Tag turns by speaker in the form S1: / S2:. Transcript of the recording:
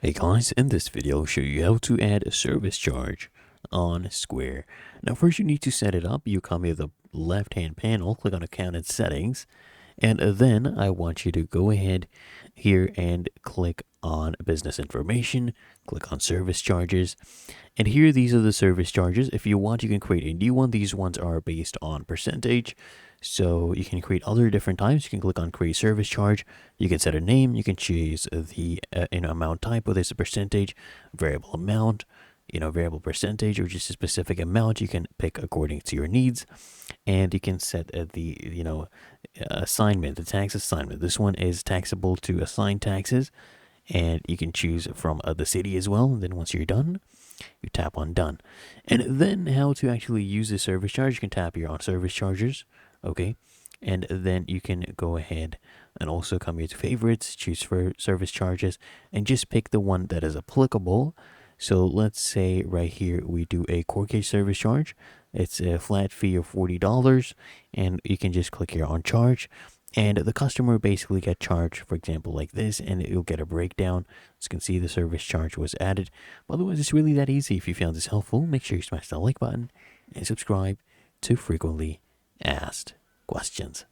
S1: Hey guys, in this video I'll show you how to add a service charge on Square. Now first you need to set it up. You come here to the left hand panel, click on account and settings, and then I want you to go ahead here and click on business information, click on service charges, and here these are the service charges. If you want, you can create a new one. These ones are based on percentage, so you can create other different types. You can click on create service charge. You can set a name. You can choose the amount type, whether it's a percentage, variable amount, variable percentage, or just a specific amount. You can pick according to your needs, and you can set the assignment, the tax assignment. This one is taxable to assign taxes, and you can choose from the city as well. And then once you're done, you tap on done. And then how to actually use the service charge, you can tap here on service charges, okay? And then you can go ahead and also come here to favorites, choose for service charges, and just pick the one that is applicable. So let's say right here we do a Corkage service charge. It's a flat fee of $40, and you can just click here on charge, and the customer basically get charged, for example, like this, and you'll get a breakdown. As you can see, the service charge was added. But otherwise, it's really that easy. If you found this helpful, make sure you smash that like button and subscribe to frequently asked questions.